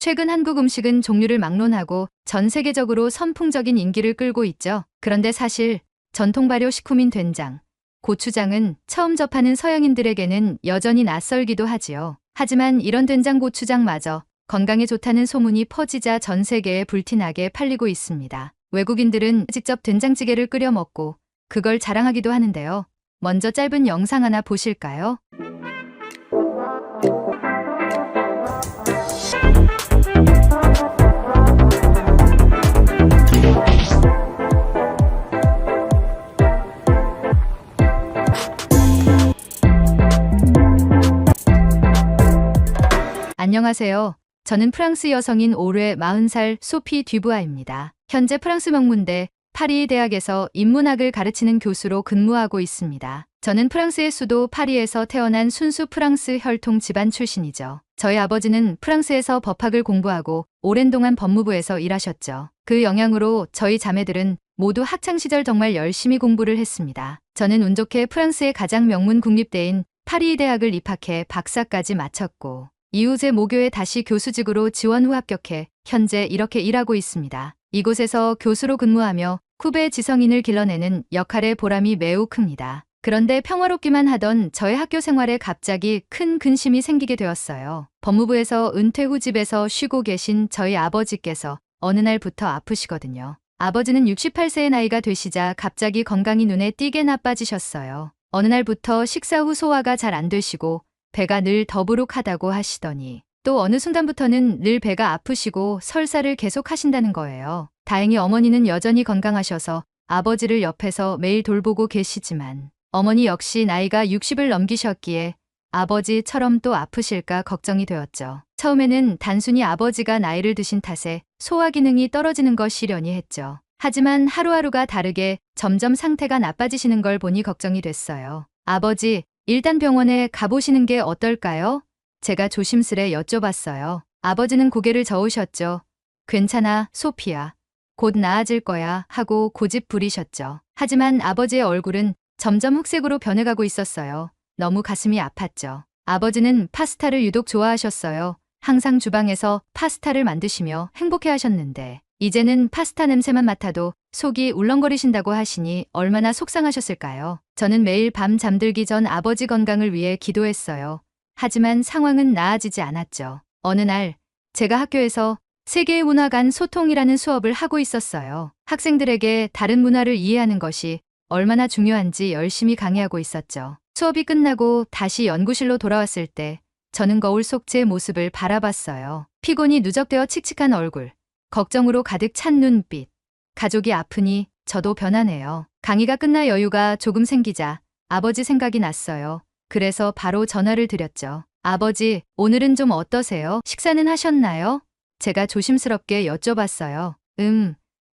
최근 한국 음식은 종류를 막론하고 전 세계적으로 선풍적인 인기를 끌고 있죠. 그런데 사실 전통 발효 식품인 된장, 고추장은 처음 접하는 서양인들에게는 여전히 낯설기도 하지요. 하지만 이런 된장 고추장마저 건강에 좋다는 소문이 퍼지자 전 세계에 불티나게 팔리고 있습니다. 외국인들은 직접 된장찌개를 끓여 먹고 그걸 자랑하기도 하는데요. 먼저 짧은 영상 하나 보실까요? 안녕하세요. 저는 프랑스 여성인 올해 40살 소피 듀부아입니다. 현재 프랑스 명문대 파리 대학에서 인문학을 가르치는 교수로 근무하고 있습니다. 저는 프랑스의 수도 파리에서 태어난 순수 프랑스 혈통 집안 출신이죠. 저희 아버지는 프랑스에서 법학을 공부하고 오랜 동안 법무부에서 일하셨죠. 그 영향으로 저희 자매들은 모두 학창시절 정말 열심히 공부를 했습니다. 저는 운 좋게 프랑스의 가장 명문 국립대인 파리 대학을 입학해 박사까지 마쳤고 이후 제 모교에 다시 교수직으로 지원 후 합격해 현재 이렇게 일하고 있습니다. 이곳에서 교수로 근무하며 후배 지성인을 길러내는 역할의 보람이 매우 큽니다. 그런데 평화롭기만 하던 저의 학교 생활에 갑자기 큰 근심이 생기게 되었어요. 법무부에서 은퇴 후 집에서 쉬고 계신 저희 아버지께서 어느 날부터 아프시거든요. 아버지는 68세의 나이가 되시자 갑자기 건강이 눈에 띄게 나빠지셨어요. 어느 날부터 식사 후 소화가 잘 안 되시고 배가 늘 더부룩하다고 하시더니 또 어느 순간부터는 늘 배가 아프시고 설사를 계속 하신다는 거예요. 다행히 어머니는 여전히 건강하셔서 아버지를 옆에서 매일 돌보고 계시지만 어머니 역시 나이가 60을 넘기셨기에 아버지처럼 또 아프실까 걱정이 되었죠. 처음에는 단순히 아버지가 나이를 드신 탓에 소화 기능이 떨어지는 것이려니 했죠. 하지만 하루하루가 다르게 점점 상태가 나빠지시는 걸 보니 걱정이 됐어요. 아버지, 일단 병원에 가보시는 게 어떨까요? 제가 조심스레 여쭤봤어요. 아버지는 고개를 저으셨죠. 괜찮아, 소피야. 곧 나아질 거야 하고 고집 부리셨죠. 하지만 아버지의 얼굴은 점점 흑색으로 변해가고 있었어요. 너무 가슴이 아팠죠. 아버지는 파스타를 유독 좋아하셨어요. 항상 주방에서 파스타를 만드시며 행복해하셨는데 이제는 파스타 냄새만 맡아도 속이 울렁거리신다고 하시니 얼마나 속상하셨을까요? 저는 매일 밤 잠들기 전 아버지 건강을 위해 기도했어요. 하지만 상황은 나아지지 않았죠. 어느 날 제가 학교에서 세계의 문화 간 소통이라는 수업을 하고 있었어요. 학생들에게 다른 문화를 이해하는 것이 얼마나 중요한지 열심히 강의하고 있었죠. 수업이 끝나고 다시 연구실로 돌아왔을 때 저는 거울 속 제 모습을 바라봤어요. 피곤이 누적되어 칙칙한 얼굴, 걱정으로 가득 찬 눈빛. 가족이 아프니 저도 변하네요. 강의가 끝나 여유가 조금 생기자 아버지 생각이 났어요. 그래서 바로 전화를 드렸죠. 아버지, 오늘은 좀 어떠세요? 식사는 하셨나요? 제가 조심스럽게 여쭤봤어요.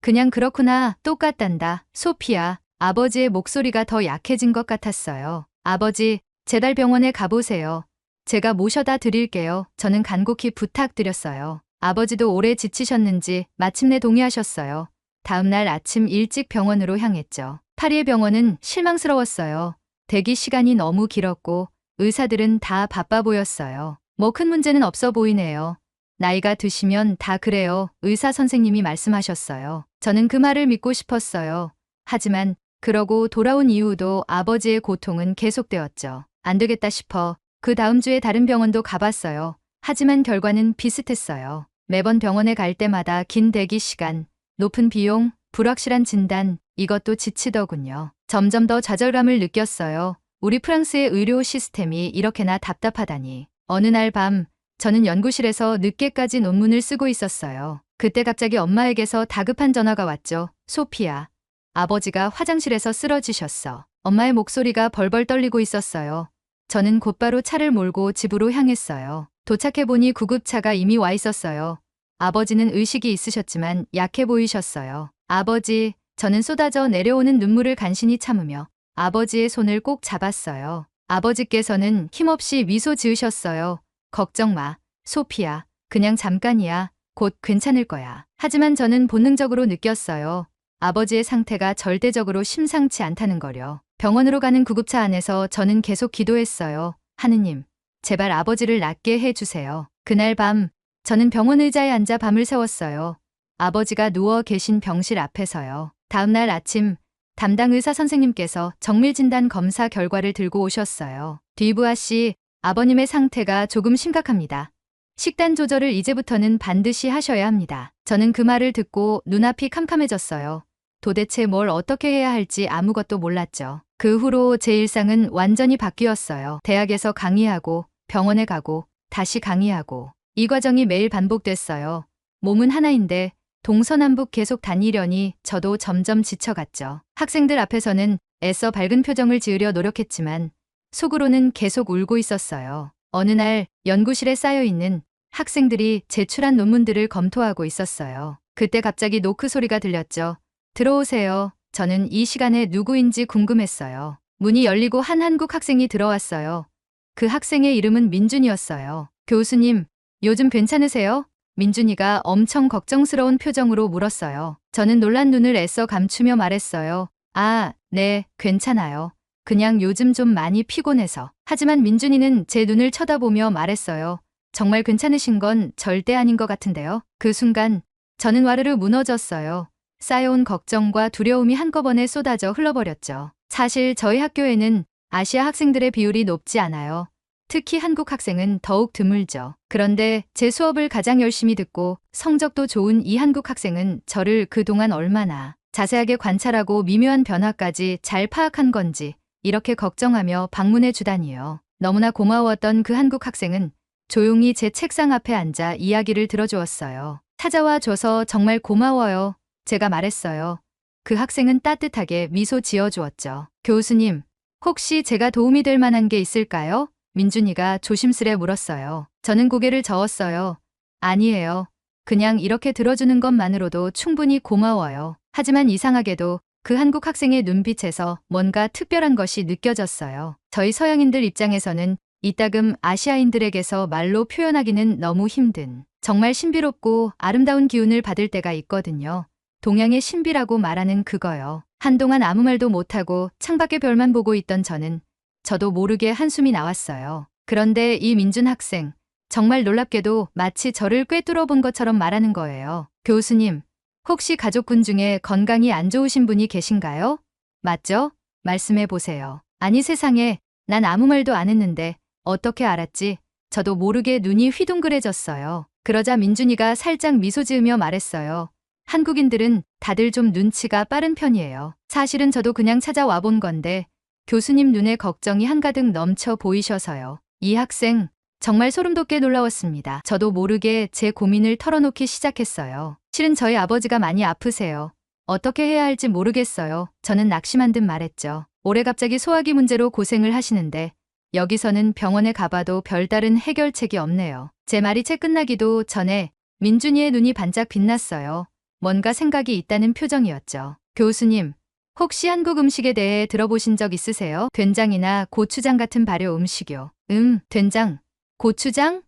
그냥 그렇구나. 똑같단다. 소피야. 아버지의 목소리가 더 약해진 것 같았어요. 아버지, 제달 병원에 가보세요. 제가 모셔다 드릴게요. 저는 간곡히 부탁드렸어요. 아버지도 오래 지치셨는지 마침내 동의하셨어요. 다음 날 아침 일찍 병원으로 향했죠. 파리의 병원은 실망스러웠어요. 대기 시간이 너무 길었고 의사들은 다 바빠 보였어요. 뭐 큰 문제는 없어 보이네요. 나이가 드시면 다 그래요. 의사 선생님이 말씀하셨어요. 저는 그 말을 믿고 싶었어요. 하지만 그러고 돌아온 이후도 아버지의 고통은 계속되었죠. 안 되겠다 싶어 그 다음 주에 다른 병원도 가봤어요. 하지만 결과는 비슷했어요. 매번 병원에 갈 때마다 긴 대기 시간, 높은 비용, 불확실한 진단, 이것도 지치더군요. 점점 더 좌절감을 느꼈어요. 우리 프랑스의 의료 시스템이 이렇게나 답답하다니. 어느 날 밤, 저는 연구실에서 늦게까지 논문을 쓰고 있었어요. 그때 갑자기 엄마에게서 다급한 전화가 왔죠. 소피야, 아버지가 화장실에서 쓰러지셨어. 엄마의 목소리가 벌벌 떨리고 있었어요. 저는 곧바로 차를 몰고 집으로 향했어요. 도착해보니 구급차가 이미 와 있었어요. 아버지는 의식이 있으셨지만 약해 보이셨어요. 아버지, 저는 쏟아져 내려오는 눈물을 간신히 참으며 아버지의 손을 꼭 잡았어요. 아버지께서는 힘없이 미소 지으셨어요. 걱정 마, 소피야. 그냥 잠깐이야. 곧 괜찮을 거야. 하지만 저는 본능적으로 느꼈어요. 아버지의 상태가 절대적으로 심상치 않다는 거려. 병원으로 가는 구급차 안에서 저는 계속 기도했어요. 하느님, 제발 아버지를 낫게 해주세요. 그날 밤 저는 병원 의자에 앉아 밤을 새웠어요. 아버지가 누워 계신 병실 앞에서요. 다음 날 아침 담당 의사 선생님께서 정밀진단 검사 결과를 들고 오셨어요. 듀부아 씨, 아버님의 상태가 조금 심각합니다. 식단 조절을 이제부터는 반드시 하셔야 합니다. 저는 그 말을 듣고 눈앞이 캄캄해졌어요. 도대체 뭘 어떻게 해야 할지 아무것도 몰랐죠. 그 후로 제 일상은 완전히 바뀌었어요. 대학에서 강의하고 병원에 가고 다시 강의하고 이 과정이 매일 반복됐어요. 몸은 하나인데 동서남북 계속 다니려니 저도 점점 지쳐갔죠. 학생들 앞에서는 애써 밝은 표정을 지으려 노력했지만 속으로는 계속 울고 있었어요. 어느 날 연구실에 쌓여있는 학생들이 제출한 논문들을 검토하고 있었어요. 그때 갑자기 노크 소리가 들렸죠. 들어오세요. 저는 이 시간에 누구인지 궁금했어요. 문이 열리고 한 한국 학생이 들어왔어요. 그 학생의 이름은 민준이었어요. 교수님, 요즘 괜찮으세요? 민준이가 엄청 걱정스러운 표정으로 물었어요. 저는 놀란 눈을 애써 감추며 말했어요. 아, 네, 괜찮아요. 그냥 요즘 좀 많이 피곤해서. 하지만 민준이는 제 눈을 쳐다보며 말했어요. 정말 괜찮으신 건 절대 아닌 것 같은데요. 그 순간 저는 와르르 무너졌어요. 쌓여온 걱정과 두려움이 한꺼번에 쏟아져 흘러버렸죠. 사실 저희 학교에는 아시아 학생들의 비율이 높지 않아요. 특히 한국 학생은 더욱 드물죠. 그런데 제 수업을 가장 열심히 듣고 성적도 좋은 이 한국 학생은 저를 그동안 얼마나 자세하게 관찰하고 미묘한 변화까지 잘 파악한 건지 이렇게 걱정하며 방문해 주다니요. 너무나 고마웠던 그 한국 학생은 조용히 제 책상 앞에 앉아 이야기를 들어주었어요. 찾아와 줘서 정말 고마워요. 제가 말했어요. 그 학생은 따뜻하게 미소 지어주었죠. 교수님, 혹시 제가 도움이 될 만한 게 있을까요? 민준이가 조심스레 물었어요. 저는 고개를 저었어요. 아니에요. 그냥 이렇게 들어주는 것만으로도 충분히 고마워요. 하지만 이상하게도 그 한국 학생의 눈빛에서 뭔가 특별한 것이 느껴졌어요. 저희 서양인들 입장에서는 이따금 아시아인들에게서 말로 표현하기는 너무 힘든, 정말 신비롭고 아름다운 기운을 받을 때가 있거든요. 동양의 신비라고 말하는 그거요. 한동안 아무 말도 못하고 창밖의 별만 보고 있던 저도 모르게 한숨이 나왔어요. 그런데 이 민준 학생, 정말 놀랍게도 마치 저를 꿰뚫어 본 것처럼 말하는 거예요. 교수님, 혹시 가족분 중에 건강이 안 좋으신 분이 계신가요? 맞죠? 말씀해 보세요. 아니 세상에, 난 아무 말도 안 했는데 어떻게 알았지? 저도 모르게 눈이 휘둥그레졌어요. 그러자 민준이가 살짝 미소 지으며 말했어요. 한국인들은 다들 좀 눈치가 빠른 편이에요. 사실은 저도 그냥 찾아와 본 건데 교수님 눈에 걱정이 한가득 넘쳐 보이셔서요. 이 학생 정말 소름 돋게 놀라웠습니다. 저도 모르게 제 고민을 털어놓기 시작했어요. 실은 저희 아버지가 많이 아프세요. 어떻게 해야 할지 모르겠어요. 저는 낙심한 듯 말했죠. 올해 갑자기 소화기 문제로 고생을 하시는데 여기서는 병원에 가봐도 별다른 해결책이 없네요. 제 말이 채 끝나기도 전에 민준이의 눈이 반짝 빛났어요. 뭔가 생각이 있다는 표정이었죠. 교수님, 혹시 한국 음식에 대해 들어보신 적 있으세요? 된장이나 고추장 같은 발효 음식이요. 된장, 고추장?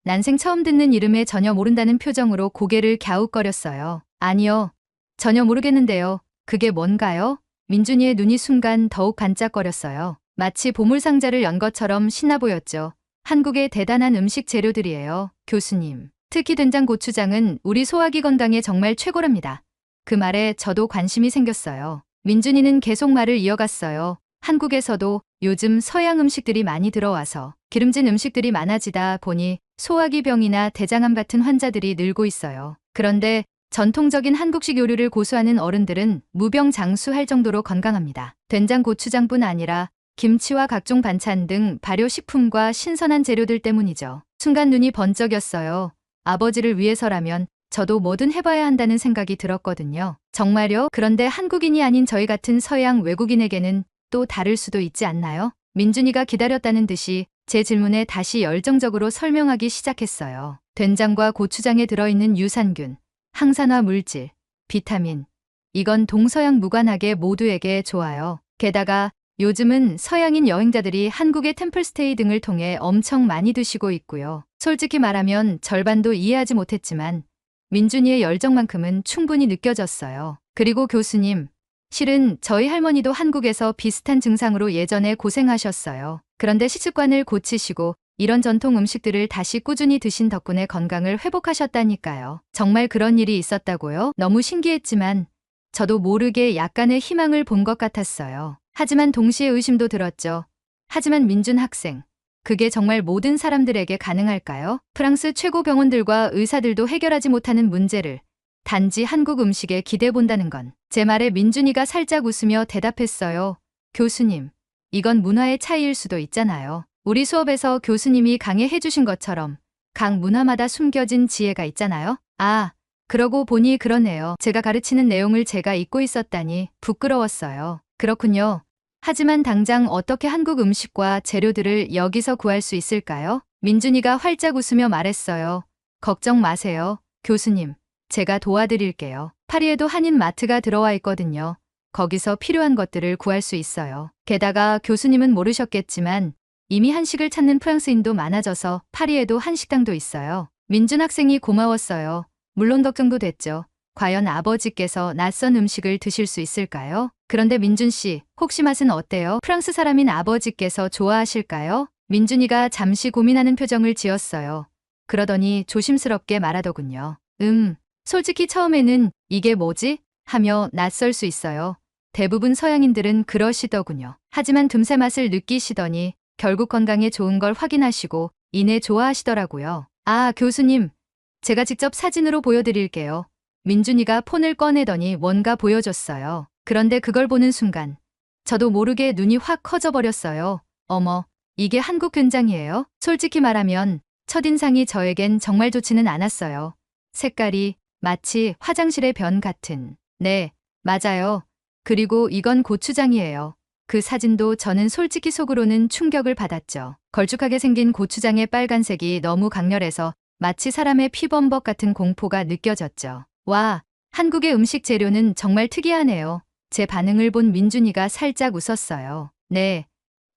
난생 처음 듣는 이름에 전혀 모른다는 표정으로 고개를 갸웃거렸어요. 아니요, 전혀 모르겠는데요. 그게 뭔가요? 민준이의 눈이 순간 더욱 반짝거렸어요. 마치 보물상자를 연 것처럼 신나 보였죠. 한국의 대단한 음식 재료들이에요, 교수님. 특히 된장 고추장은 우리 소화기 건강에 정말 최고랍니다. 그 말에 저도 관심이 생겼어요. 민준이는 계속 말을 이어갔어요. 한국에서도 요즘 서양 음식들이 많이 들어와서 기름진 음식들이 많아지다 보니 소화기 병이나 대장암 같은 환자들이 늘고 있어요. 그런데 전통적인 한국식 요리를 고수하는 어른들은 무병장수할 정도로 건강합니다. 된장 고추장뿐 아니라 김치와 각종 반찬 등 발효식품과 신선한 재료들 때문이죠. 순간 눈이 번쩍였어요. 아버지를 위해서라면 저도 뭐든 해봐야 한다는 생각이 들었거든요. 정말요? 그런데 한국인이 아닌 저희 같은 서양 외국인에게는 또 다를 수도 있지 않나요? 민준이가 기다렸다는 듯이 제 질문에 다시 열정적으로 설명하기 시작했어요. 된장과 고추장에 들어있는 유산균, 항산화 물질, 비타민. 이건 동서양 무관하게 모두에게 좋아요. 게다가 요즘은 서양인 여행자들이 한국의 템플스테이 등을 통해 엄청 많이 드시고 있고요. 솔직히 말하면 절반도 이해하지 못했지만 민준이의 열정만큼은 충분히 느껴졌어요. 그리고 교수님, 실은 저희 할머니도 한국에서 비슷한 증상으로 예전에 고생하셨어요. 그런데 식습관을 고치시고 이런 전통 음식들을 다시 꾸준히 드신 덕분에 건강을 회복하셨다니까요. 정말 그런 일이 있었다고요? 너무 신기했지만 저도 모르게 약간의 희망을 본 것 같았어요. 하지만 동시에 의심도 들었죠. 하지만 민준 학생, 그게 정말 모든 사람들에게 가능할까요? 프랑스 최고 병원들과 의사들도 해결하지 못하는 문제를 단지 한국 음식에 기대본다는 건. 제 말에 민준이가 살짝 웃으며 대답했어요. 교수님, 이건 문화의 차이일 수도 있잖아요. 우리 수업에서 교수님이 강의해 주신 것처럼 각 문화마다 숨겨진 지혜가 있잖아요. 아, 그러고 보니 그러네요. 제가 가르치는 내용을 제가 잊고 있었다니 부끄러웠어요. 그렇군요. 하지만 당장 어떻게 한국 음식과 재료들을 여기서 구할 수 있을까요? 민준이가 활짝 웃으며 말했어요. 걱정 마세요, 교수님. 제가 도와드릴게요. 파리에도 한인 마트가 들어와 있거든요. 거기서 필요한 것들을 구할 수 있어요. 게다가 교수님은 모르셨겠지만 이미 한식을 찾는 프랑스인도 많아져서 파리에도 한식당도 있어요. 민준 학생이 고마웠어요. 물론 걱정도 됐죠. 과연 아버지께서 낯선 음식을 드실 수 있을까요? 그런데 민준 씨, 혹시 맛은 어때요? 프랑스 사람인 아버지께서 좋아하실까요? 민준이가 잠시 고민하는 표정을 지었어요. 그러더니 조심스럽게 말하더군요. 솔직히 처음에는 이게 뭐지? 하며 낯설 수 있어요. 대부분 서양인들은 그러시더군요. 하지만 듬새 맛을 느끼시더니 결국 건강에 좋은 걸 확인하시고 이내 좋아하시더라고요. 아, 교수님, 제가 직접 사진으로 보여드릴게요. 민준이가 폰을 꺼내더니 뭔가 보여줬어요. 그런데 그걸 보는 순간 저도 모르게 눈이 확 커져버렸어요. 어머, 이게 한국 된장이에요? 솔직히 말하면 첫인상이 저에겐 정말 좋지는 않았어요. 색깔이 마치 화장실의 변 같은. 네, 맞아요. 그리고 이건 고추장이에요. 그 사진도 저는 솔직히 속으로는 충격을 받았죠. 걸쭉하게 생긴 고추장의 빨간색이 너무 강렬해서 마치 사람의 피범벅 같은 공포가 느껴졌죠. 와, 한국의 음식 재료는 정말 특이하네요. 제 반응을 본 민준이가 살짝 웃었어요. 네,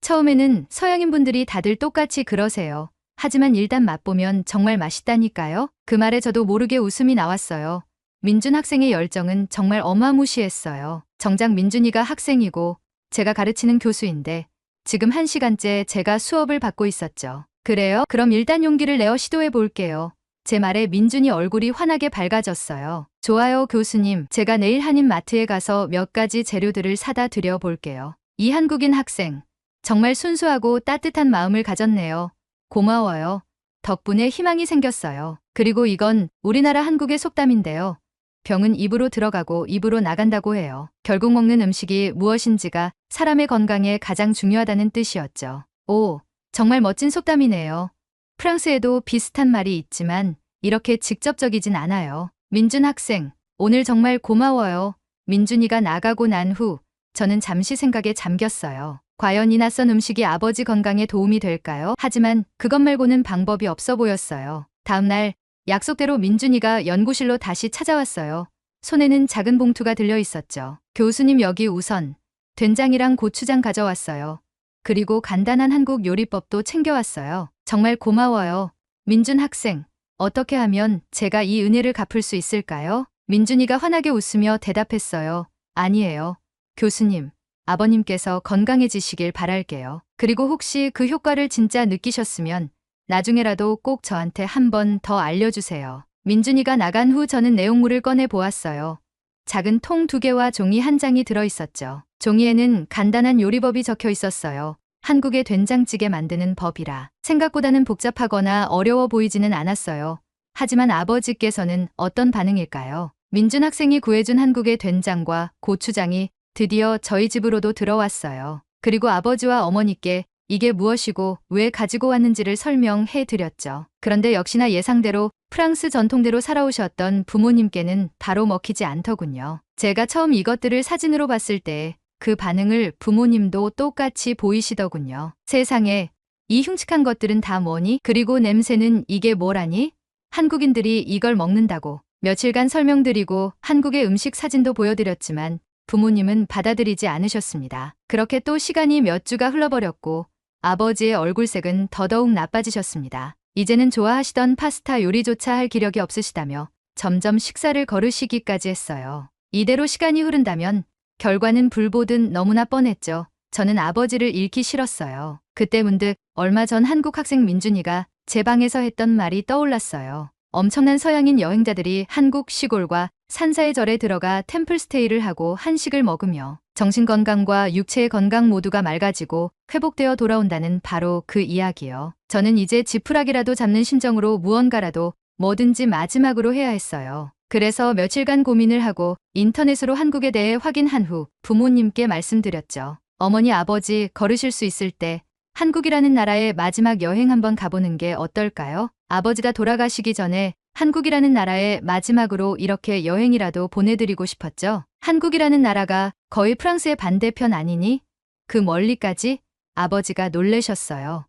처음에는 서양인분들이 다들 똑같이 그러세요. 하지만 일단 맛보면 정말 맛있다니까요. 그 말에 저도 모르게 웃음이 나왔어요. 민준 학생의 열정은 정말 어마무시했어요. 정작 민준이가 학생이고 제가 가르치는 교수인데 지금 1시간째 제가 수업을 받고 있었죠. 그래요? 그럼 일단 용기를 내어 시도해 볼게요. 제 말에 민준이 얼굴이 환하게 밝아졌어요. 좋아요, 교수님. 제가 내일 한인 마트에 가서 몇 가지 재료들을 사다 드려 볼게요. 이 한국인 학생, 정말 순수하고 따뜻한 마음을 가졌네요. 고마워요. 덕분에 희망이 생겼어요. 그리고 이건 우리나라 한국의 속담인데요. 병은 입으로 들어가고 입으로 나간다고 해요. 결국 먹는 음식이 무엇인지가 사람의 건강에 가장 중요하다는 뜻이었죠. 오, 정말 멋진 속담이네요. 프랑스에도 비슷한 말이 있지만 이렇게 직접적이진 않아요. 민준 학생, 오늘 정말 고마워요. 민준이가 나가고 난 후 저는 잠시 생각에 잠겼어요. 과연 이 낯선 음식이 아버지 건강에 도움이 될까요? 하지만 그것 말고는 방법이 없어 보였어요. 다음 날 약속대로 민준이가 연구실로 다시 찾아왔어요. 손에는 작은 봉투가 들려 있었죠. 교수님, 여기 우선 된장이랑 고추장 가져왔어요. 그리고 간단한 한국 요리법도 챙겨왔어요. 정말 고마워요. 민준 학생, 어떻게 하면 제가 이 은혜를 갚을 수 있을까요? 민준이가 환하게 웃으며 대답했어요. 아니에요. 교수님, 아버님께서 건강해지시길 바랄게요. 그리고 혹시 그 효과를 진짜 느끼셨으면 나중에라도 꼭 저한테 한 번 더 알려주세요. 민준이가 나간 후 저는 내용물을 꺼내 보았어요. 작은 통 2개와 종이 1장이 들어있었죠. 종이에는 간단한 요리법이 적혀 있었어요. 한국의 된장찌개 만드는 법이라. 생각보다는 복잡하거나 어려워 보이지는 않았어요. 하지만 아버지께서는 어떤 반응일까요? 민준 학생이 구해준 한국의 된장과 고추장이 드디어 저희 집으로도 들어왔어요. 그리고 아버지와 어머니께 이게 무엇이고 왜 가지고 왔는지를 설명해 드렸죠. 그런데 역시나 예상대로 프랑스 전통대로 살아오셨던 부모님께는 바로 먹히지 않더군요. 제가 처음 이것들을 사진으로 봤을 때 그 반응을 부모님도 똑같이 보이시더군요. 세상에, 이 흉측한 것들은 다 뭐니? 그리고 냄새는 이게 뭐라니? 한국인들이 이걸 먹는다고. 며칠간 설명드리고 한국의 음식 사진도 보여드렸지만 부모님은 받아들이지 않으셨습니다. 그렇게 또 시간이 몇 주가 흘러버렸고 아버지의 얼굴색은 더더욱 나빠지셨습니다. 이제는 좋아하시던 파스타 요리조차 할 기력이 없으시다며 점점 식사를 거르시기까지 했어요. 이대로 시간이 흐른다면 결과는 불보듯 너무나 뻔했죠. 저는 아버지를 잃기 싫었어요. 그때 문득 얼마 전 한국 학생 민준이가 제 방에서 했던 말이 떠올랐어요. 엄청난 서양인 여행자들이 한국 시골과 산사의 절에 들어가 템플스테이를 하고 한식을 먹으며 정신건강과 육체의 건강 모두가 맑아지고 회복되어 돌아온다는 바로 그 이야기요. 저는 이제 지푸라기라도 잡는 심정으로 무언가라도 뭐든지 마지막으로 해야 했어요. 그래서 며칠간 고민을 하고 인터넷으로 한국에 대해 확인한 후 부모님께 말씀드렸죠. 어머니 아버지 걸으실 수 있을 때 한국이라는 나라에 마지막 여행 한번 가보는 게 어떨까요? 아버지가 돌아가시기 전에 한국이라는 나라에 마지막으로 이렇게 여행이라도 보내드리고 싶었죠. 한국이라는 나라가 거의 프랑스의 반대편 아니니? 그 멀리까지? 아버지가 놀라셨어요.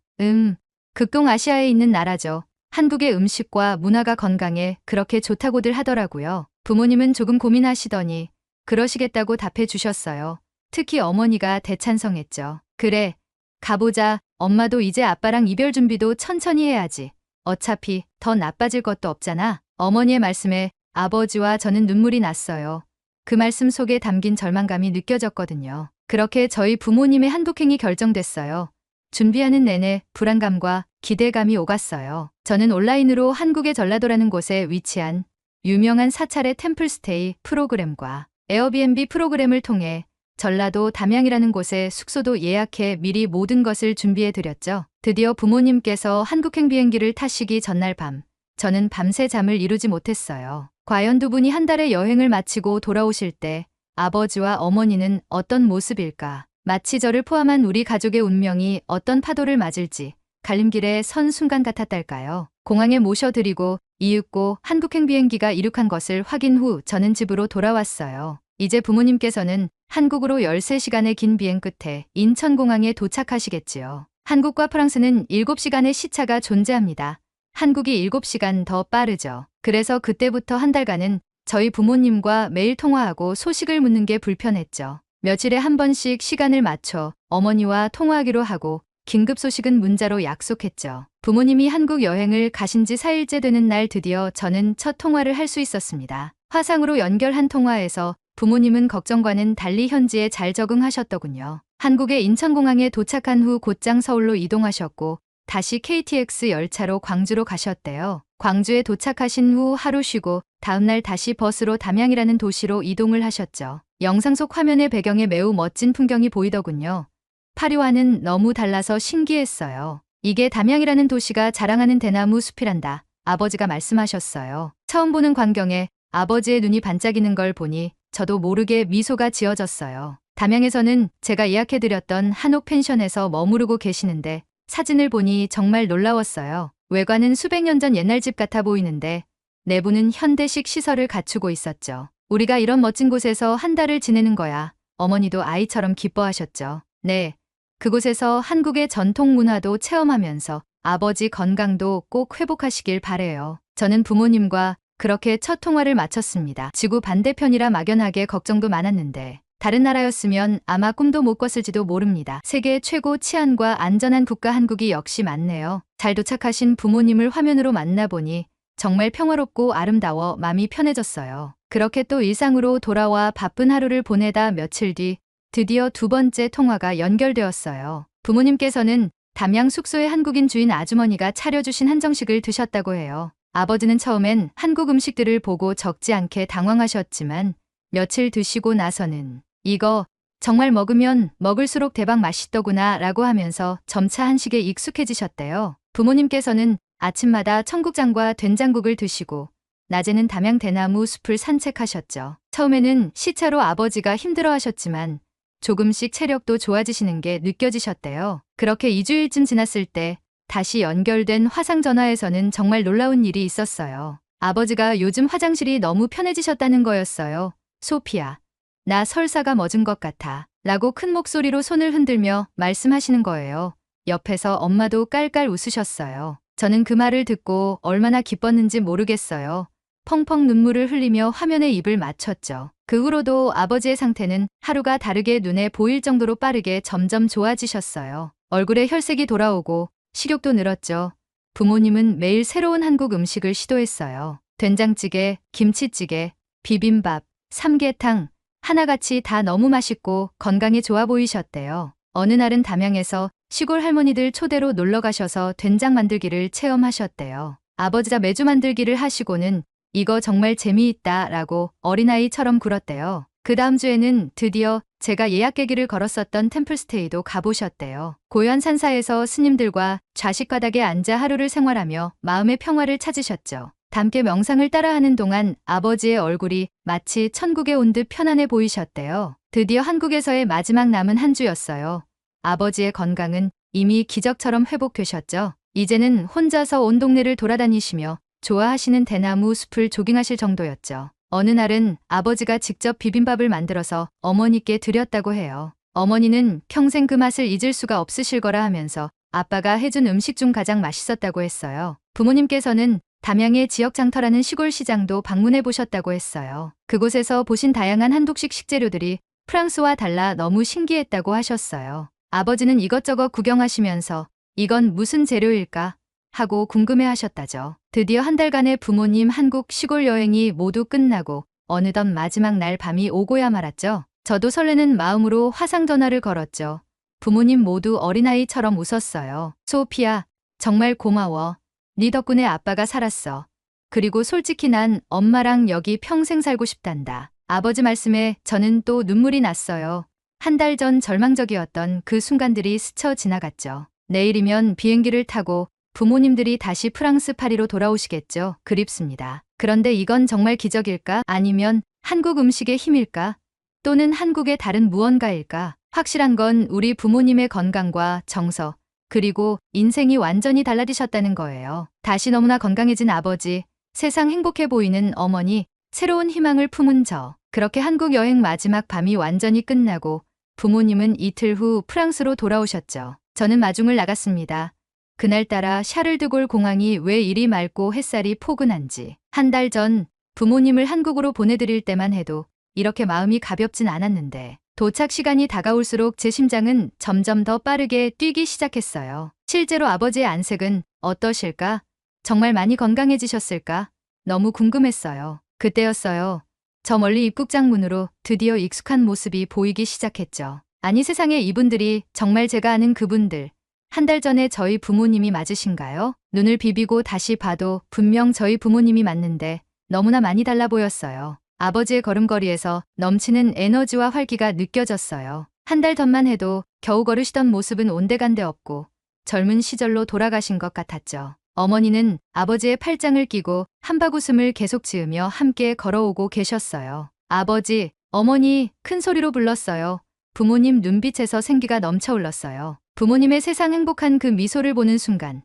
극동아시아에 있는 나라죠. 한국의 음식과 문화가 건강에 그렇게 좋다고들 하더라고요. 부모님은 조금 고민하시더니 그러시겠다고 답해 주셨어요. 특히 어머니가 대찬성했죠. 그래, 가보자. 엄마도 이제 아빠랑 이별 준비도 천천히 해야지. 어차피 더 나빠질 것도 없잖아. 어머니의 말씀에 아버지와 저는 눈물이 났어요. 그 말씀 속에 담긴 절망감이 느껴졌거든요. 그렇게 저희 부모님의 한국행이 결정됐어요. 준비하는 내내 불안감과 기대감이 오갔어요. 저는 온라인으로 한국의 전라도라는 곳에 위치한 유명한 사찰의 템플스테이 프로그램과 에어비앤비 프로그램을 통해 전라도 담양이라는 곳에 숙소도 예약해 미리 모든 것을 준비해 드렸죠. 드디어 부모님께서 한국행 비행기를 타시기 전날 밤, 저는 밤새 잠을 이루지 못했어요. 과연 두 분이 한 달의 여행을 마치고 돌아오실 때 아버지와 어머니는 어떤 모습일까? 마치 저를 포함한 우리 가족의 운명이 어떤 파도를 맞을지 갈림길에 선 순간 같았달까요? 공항에 모셔드리고 이윽고 한국행 비행기가 이륙한 것을 확인 후 저는 집으로 돌아왔어요. 이제 부모님께서는 한국으로 13시간의 긴 비행 끝에 인천공항에 도착하시겠지요. 한국과 프랑스는 7시간의 시차가 존재합니다. 한국이 7시간 더 빠르죠. 그래서 그때부터 한 달간은 저희 부모님과 매일 통화하고 소식을 묻는 게 불편했죠. 며칠에 한 번씩 시간을 맞춰 어머니와 통화하기로 하고 긴급 소식은 문자로 약속했죠. 부모님이 한국 여행을 가신 지 4일째 되는 날 드디어 저는 첫 통화를 할 수 있었습니다. 화상으로 연결한 통화에서 부모님은 걱정과는 달리 현지에 잘 적응하셨더군요. 한국의 인천공항에 도착한 후 곧장 서울로 이동하셨고 다시 KTX 열차로 광주로 가셨대요. 광주에 도착하신 후 하루 쉬고 다음날 다시 버스로 담양이라는 도시로 이동을 하셨죠. 영상 속 화면의 배경에 매우 멋진 풍경이 보이더군요. 파리와는 너무 달라서 신기했어요. 이게 담양이라는 도시가 자랑하는 대나무 숲이란다. 아버지가 말씀하셨어요. 처음 보는 광경에 아버지의 눈이 반짝이는 걸 보니 저도 모르게 미소가 지어졌어요. 담양에서는 제가 예약해드렸던 한옥 펜션에서 머무르고 계시는데 사진을 보니 정말 놀라웠어요. 외관은 수백 년 전 옛날 집 같아 보이는데 내부는 현대식 시설을 갖추고 있었죠. 우리가 이런 멋진 곳에서 한 달을 지내는 거야. 어머니도 아이처럼 기뻐하셨죠. 네, 그곳에서 한국의 전통 문화도 체험하면서 아버지 건강도 꼭 회복하시길 바래요. 저는 부모님과 그렇게 첫 통화를 마쳤습니다. 지구 반대편이라 막연하게 걱정도 많았는데 다른 나라였으면 아마 꿈도 못 꿨을지도 모릅니다. 세계 최고 치안과 안전한 국가 한국이 역시 맞네요. 잘 도착하신 부모님을 화면으로 만나보니 정말 평화롭고 아름다워 마음이 편해졌어요. 그렇게 또 일상으로 돌아와 바쁜 하루를 보내다 며칠 뒤 드디어 두 번째 통화가 연결되었어요. 부모님께서는 담양 숙소의 한국인 주인 아주머니가 차려주신 한정식을 드셨다고 해요. 아버지는 처음엔 한국 음식들을 보고 적지 않게 당황하셨지만 며칠 드시고 나서는 이거 정말 먹으면 먹을수록 대박 맛있더구나 라고 하면서 점차 한식에 익숙해지셨대요. 부모님께서는 아침마다 청국장과 된장국을 드시고 낮에는 담양 대나무 숲을 산책하셨죠. 처음에는 시차로 아버지가 힘들어하셨지만 조금씩 체력도 좋아지시는 게 느껴지셨대요. 그렇게 2주일쯤 지났을 때 다시 연결된 화상전화에서는 정말 놀라운 일이 있었어요. 아버지가 요즘 화장실이 너무 편해지셨다는 거였어요. 소피야, 나 설사가 멎은 것 같아 라고 큰 목소리로 손을 흔들며 말씀하시는 거예요. 옆에서 엄마도 깔깔 웃으셨어요. 저는 그 말을 듣고 얼마나 기뻤는지 모르겠어요. 펑펑 눈물을 흘리며 화면에 입을 맞췄죠. 그 후로도 아버지의 상태는 하루가 다르게 눈에 보일 정도로 빠르게 점점 좋아지셨어요. 얼굴에 혈색이 돌아오고 식욕도 늘었죠. 부모님은 매일 새로운 한국 음식을 시도했어요. 된장찌개, 김치찌개, 비빔밥, 삼계탕, 하나같이 다 너무 맛있고 건강에 좋아 보이셨대요. 어느 날은 담양에서 시골 할머니들 초대로 놀러 가셔서 된장 만들기를 체험하셨대요. 아버지가 매주 만들기를 하시고는 이거 정말 재미있다 라고 어린아이처럼 굴었대요. 그 다음 주에는 드디어 제가 예약 계기를 걸었었던 템플스테이도 가보셨대요. 고요한 산사에서 스님들과 좌식바닥에 앉아 하루를 생활하며 마음의 평화를 찾으셨죠. 함께 명상을 따라하는 동안 아버지의 얼굴이 마치 천국에 온 듯 편안해 보이셨대요. 드디어 한국에서의 마지막 남은 한 주였어요. 아버지의 건강은 이미 기적처럼 회복되셨죠. 이제는 혼자서 온 동네를 돌아다니시며 좋아하시는 대나무 숲을 조깅하실 정도였죠. 어느 날은 아버지가 직접 비빔밥을 만들어서 어머니께 드렸다고 해요. 어머니는 평생 그 맛을 잊을 수가 없으실 거라 하면서 아빠가 해준 음식 중 가장 맛있었다고 했어요. 부모님께서는 담양의 지역장터라는 시골 시장도 방문해 보셨다고 했어요. 그곳에서 보신 다양한 한국식 식재료들이 프랑스와 달라 너무 신기했다고 하셨어요. 아버지는 이것저것 구경하시면서 이건 무슨 재료일까 하고 궁금해하셨다죠. 드디어 한 달간의 부모님 한국 시골 여행이 모두 끝나고 어느덧 마지막 날 밤이 오고야 말았죠. 저도 설레는 마음으로 화상 전화를 걸었죠. 부모님 모두 어린아이처럼 웃었어요. 소피야, 정말 고마워. 네 덕분에 아빠가 살았어. 그리고 솔직히 난 엄마랑 여기 평생 살고 싶단다. 아버지 말씀에 저는 또 눈물이 났어요. 한 달 전 절망적이었던 그 순간들이 스쳐 지나갔죠. 내일이면 비행기를 타고 부모님들이 다시 프랑스 파리로 돌아오시겠죠. 그립습니다. 그런데 이건 정말 기적일까? 아니면 한국 음식의 힘일까? 또는 한국의 다른 무언가일까? 확실한 건 우리 부모님의 건강과 정서, 그리고 인생이 완전히 달라지셨다는 거예요. 다시 너무나 건강해진 아버지, 세상 행복해 보이는 어머니, 새로운 희망을 품은 저. 그렇게 한국 여행 마지막 밤이 완전히 끝나고 부모님은 이틀 후 프랑스로 돌아오셨죠. 저는 마중을 나갔습니다. 그날따라 샤를드골 공항이 왜 이리 맑고 햇살이 포근한지. 한 달 전 부모님을 한국으로 보내드릴 때만 해도 이렇게 마음이 가볍진 않았는데 도착 시간이 다가올수록 제 심장은 점점 더 빠르게 뛰기 시작했어요. 실제로 아버지의 안색은 어떠실까? 정말 많이 건강해지셨을까? 너무 궁금했어요. 그때였어요. 저 멀리 입국장 문으로 드디어 익숙한 모습이 보이기 시작했죠. 아니 세상에 이분들이 정말 제가 아는 그분들. 한 달 전에 저희 부모님이 맞으신가요? 눈을 비비고 다시 봐도 분명 저희 부모님이 맞는데 너무나 많이 달라 보였어요. 아버지의 걸음걸이에서 넘치는 에너지와 활기가 느껴졌어요. 한 달 전만 해도 겨우 걸으시던 모습은 온데간데 없고 젊은 시절로 돌아가신 것 같았죠. 어머니는 아버지의 팔짱을 끼고 한바구음을 계속 지으며 함께 걸어오고 계셨어요. 아버지, 어머니 큰 소리로 불렀어요. 부모님 눈빛에서 생기가 넘쳐 흘렀어요. 부모님의 세상 행복한 그 미소를 보는 순간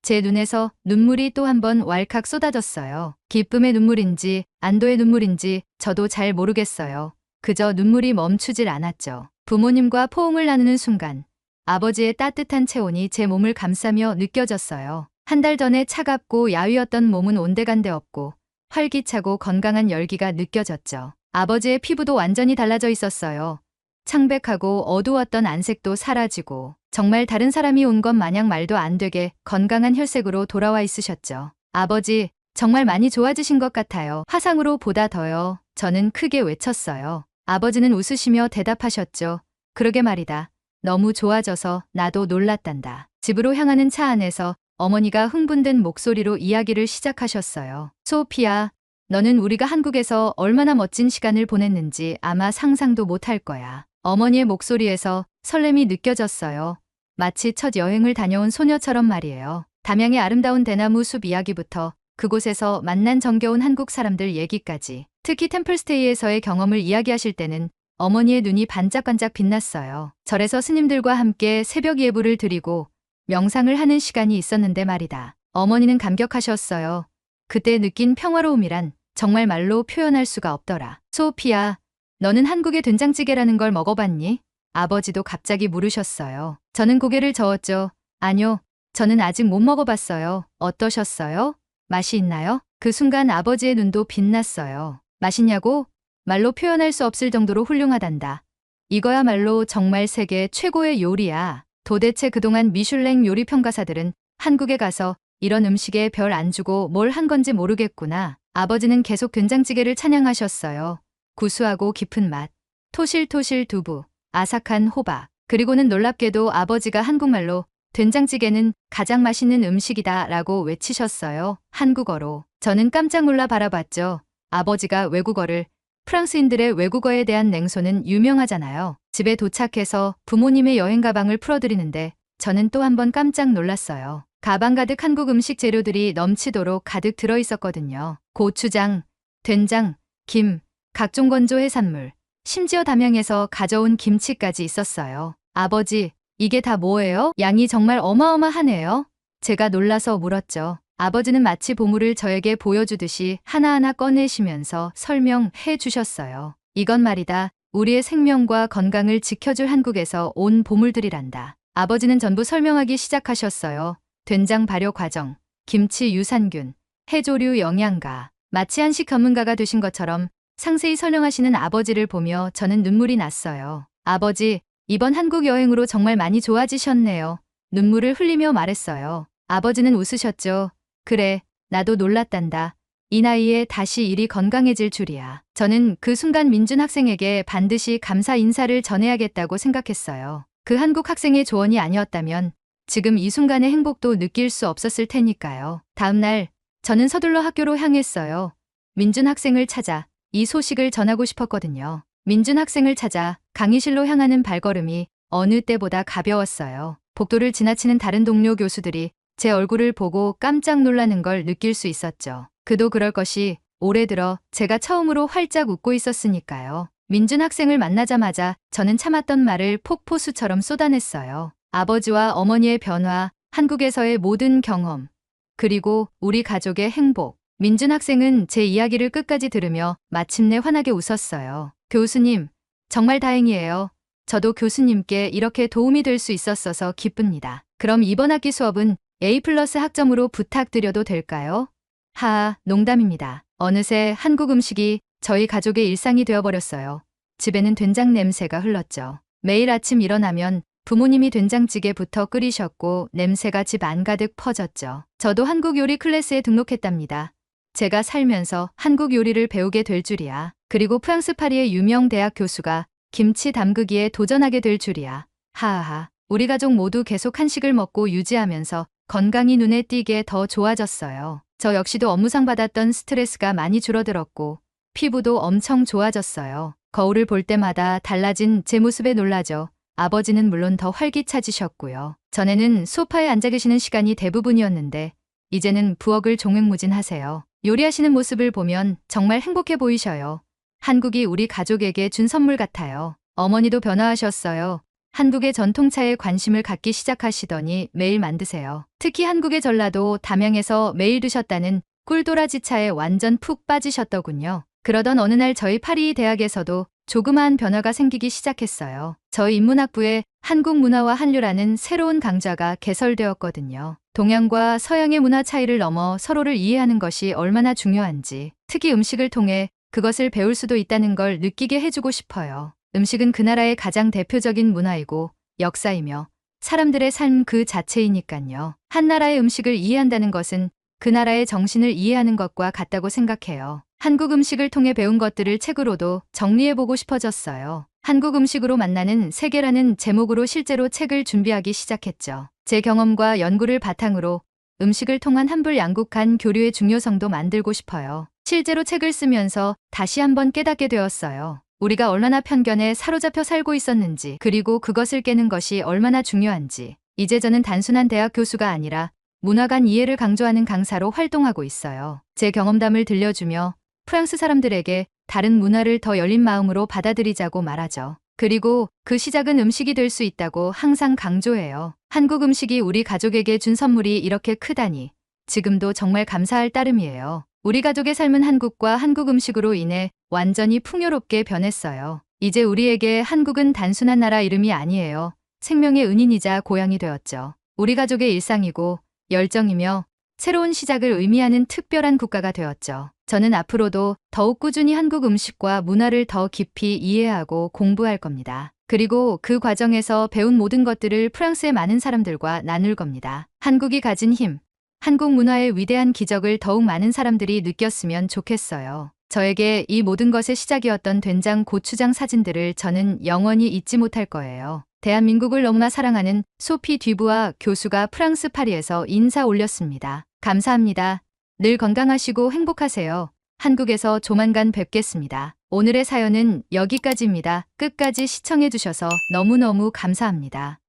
제 눈에서 눈물이 또 한 번 왈칵 쏟아졌어요. 기쁨의 눈물인지 안도의 눈물인지 저도 잘 모르겠어요. 그저 눈물이 멈추질 않았죠. 부모님과 포옹을 나누는 순간 아버지의 따뜻한 체온이 제 몸을 감싸며 느껴졌어요. 한 달 전에 차갑고 야위었던 몸은 온데간데 없고 활기차고 건강한 열기가 느껴졌죠. 아버지의 피부도 완전히 달라져 있었어요. 창백하고 어두웠던 안색도 사라지고 정말 다른 사람이 온 것 마냥 말도 안 되게 건강한 혈색으로 돌아와 있으셨죠. 아버지, 정말 많이 좋아지신 것 같아요. 화상으로 보다 더요. 저는 크게 외쳤어요. 아버지는 웃으시며 대답하셨죠. 그러게 말이다. 너무 좋아져서 나도 놀랐단다. 집으로 향하는 차 안에서 어머니가 흥분된 목소리로 이야기를 시작하셨어요. 소피야, 너는 우리가 한국에서 얼마나 멋진 시간을 보냈는지 아마 상상도 못할 거야. 어머니의 목소리에서 설렘이 느껴졌어요. 마치 첫 여행을 다녀온 소녀처럼 말이에요. 담양의 아름다운 대나무 숲 이야기부터 그곳에서 만난 정겨운 한국 사람들 얘기까지 특히 템플스테이에서의 경험을 이야기하실 때는 어머니의 눈이 반짝반짝 빛났어요. 절에서 스님들과 함께 새벽 예불을 드리고 명상을 하는 시간이 있었는데 말이다. 어머니는 감격하셨어요. 그때 느낀 평화로움이란 정말 말로 표현할 수가 없더라. 소피야, 너는 한국의 된장찌개라는 걸 먹어봤니? 아버지도 갑자기 물으셨어요. 저는 고개를 저었죠. 아니요, 저는 아직 못 먹어봤어요. 어떠셨어요? 맛이 있나요? 그 순간 아버지의 눈도 빛났어요. 맛있냐고? 말로 표현할 수 없을 정도로 훌륭하단다. 이거야말로 정말 세계 최고의 요리야. 도대체 그동안 미슐랭 요리 평가사들은 한국에 가서 이런 음식에 별 안 주고 뭘 한 건지 모르겠구나. 아버지는 계속 된장찌개를 찬양하셨어요. 구수하고 깊은 맛, 토실토실 두부, 아삭한 호박, 그리고는 놀랍게도 아버지가 한국말로 된장찌개는 가장 맛있는 음식이다 라고 외치셨어요. 한국어로. 저는 깜짝 놀라 바라봤죠. 아버지가 외국어를 프랑스인들의 외국어에 대한 냉소는 유명하잖아요. 집에 도착해서 부모님의 여행 가방을 풀어드리는데 저는 또 한 번 깜짝 놀랐어요. 가방 가득 한국 음식 재료들이 넘치도록 가득 들어있었거든요. 고추장, 된장, 김, 각종 건조 해산물, 심지어 담양에서 가져온 김치까지 있었어요. 아버지, 이게 다 뭐예요? 양이 정말 어마어마하네요. 제가 놀라서 물었죠. 아버지는 마치 보물을 저에게 보여주듯이 하나하나 꺼내시면서 설명해 주셨어요. 이건 말이다. 우리의 생명과 건강을 지켜줄 한국에서 온 보물들이란다. 아버지는 전부 설명하기 시작하셨어요. 된장 발효 과정, 김치 유산균, 해조류 영양가. 마치 한식 전문가가 되신 것처럼 상세히 설명하시는 아버지를 보며 저는 눈물이 났어요. 아버지, 이번 한국 여행으로 정말 많이 좋아지셨네요. 눈물을 흘리며 말했어요. 아버지는 웃으셨죠. 그래, 나도 놀랐단다. 이 나이에 다시 일이 건강해질 줄이야. 저는 그 순간 민준 학생에게 반드시 감사 인사를 전해야겠다고 생각했어요. 그 한국 학생의 조언이 아니었다면 지금 이 순간의 행복도 느낄 수 없었을 테니까요. 다음 날 저는 서둘러 학교로 향했어요. 민준 학생을 찾아 이 소식을 전하고 싶었거든요. 민준 학생을 찾아 강의실로 향하는 발걸음이 어느 때보다 가벼웠어요. 복도를 지나치는 다른 동료 교수들이 제 얼굴을 보고 깜짝 놀라는 걸 느낄 수 있었죠. 그도 그럴 것이 올해 들어 제가 처음으로 활짝 웃고 있었으니까요. 민준 학생을 만나자마자 저는 참았던 말을 폭포수처럼 쏟아냈어요. 아버지와 어머니의 변화, 한국에서의 모든 경험, 그리고 우리 가족의 행복. 민준 학생은 제 이야기를 끝까지 들으며 마침내 환하게 웃었어요. 교수님, 정말 다행이에요. 저도 교수님께 이렇게 도움이 될 수 있었어서 기쁩니다. 그럼 이번 학기 수업은 A+ 학점으로 부탁드려도 될까요? 하하, 농담입니다. 어느새 한국 음식이 저희 가족의 일상이 되어버렸어요. 집에는 된장 냄새가 흘렀죠. 매일 아침 일어나면 부모님이 된장찌개부터 끓이셨고 냄새가 집 안가득 퍼졌죠. 저도 한국 요리 클래스에 등록했답니다. 제가 살면서 한국 요리를 배우게 될 줄이야. 그리고 프랑스 파리의 유명 대학 교수가 김치 담그기에 도전하게 될 줄이야. 하하하. 우리 가족 모두 계속 한식을 먹고 유지하면서 건강이 눈에 띄게 더 좋아졌어요. 저 역시도 업무상 받았던 스트레스가 많이 줄어들었고 피부도 엄청 좋아졌어요. 거울을 볼 때마다 달라진 제 모습에 놀라죠. 아버지는 물론 더 활기차지셨고요. 전에는 소파에 앉아 계시는 시간이 대부분이었는데 이제는 부엌을 종횡무진하세요. 요리하시는 모습을 보면 정말 행복해 보이셔요. 한국이 우리 가족에게 준 선물 같아요. 어머니도 변화하셨어요. 한국의 전통차에 관심을 갖기 시작하시더니 매일 만드세요. 특히 한국의 전라도 담양에서 매일 드셨다는 꿀도라지차에 완전 푹 빠지셨더군요. 그러던 어느 날 저희 파리 대학에서도 조그마한 변화가 생기기 시작했어요. 저희 인문학부에 한국 문화와 한류라는 새로운 강좌가 개설되었거든요. 동양과 서양의 문화 차이를 넘어 서로를 이해하는 것이 얼마나 중요한지, 특히 음식을 통해 그것을 배울 수도 있다는 걸 느끼게 해주고 싶어요. 음식은 그 나라의 가장 대표적인 문화이고 역사이며 사람들의 삶 그 자체이니까요. 한 나라의 음식을 이해한다는 것은 그 나라의 정신을 이해하는 것과 같다고 생각해요. 한국 음식을 통해 배운 것들을 책으로도 정리해보고 싶어졌어요. 한국 음식으로 만나는 세계라는 제목으로 실제로 책을 준비하기 시작했죠. 제 경험과 연구를 바탕으로 음식을 통한 한불양국한 교류의 중요성도 만들고 싶어요. 실제로 책을 쓰면서 다시 한번 깨닫게 되었어요. 우리가 얼마나 편견에 사로잡혀 살고 있었는지, 그리고 그것을 깨는 것이 얼마나 중요한지. 이제 저는 단순한 대학 교수가 아니라 문화 간 이해를 강조하는 강사로 활동하고 있어요. 제 경험담을 들려주며 프랑스 사람들에게 다른 문화를 더 열린 마음으로 받아들이자고 말하죠. 그리고 그 시작은 음식이 될 수 있다고 항상 강조해요. 한국 음식이 우리 가족에게 준 선물이 이렇게 크다니 지금도 정말 감사할 따름이에요. 우리 가족의 삶은 한국과 한국 음식으로 인해 완전히 풍요롭게 변했어요. 이제 우리에게 한국은 단순한 나라 이름이 아니에요. 생명의 은인이자 고향이 되었죠. 우리 가족의 일상이고 열정이며 새로운 시작을 의미하는 특별한 국가가 되었죠. 저는 앞으로도 더욱 꾸준히 한국 음식과 문화를 더 깊이 이해하고 공부할 겁니다. 그리고 그 과정에서 배운 모든 것들을 프랑스의 많은 사람들과 나눌 겁니다. 한국이 가진 힘, 한국 문화의 위대한 기적을 더욱 많은 사람들이 느꼈으면 좋겠어요. 저에게 이 모든 것의 시작이었던 된장 고추장 사진들을 저는 영원히 잊지 못할 거예요. 대한민국을 너무나 사랑하는 소피 듀부아 교수가 프랑스 파리에서 인사 올렸습니다. 감사합니다. 늘 건강하시고 행복하세요. 한국에서 조만간 뵙겠습니다. 오늘의 사연은 여기까지입니다. 끝까지 시청해주셔서 너무너무 감사합니다.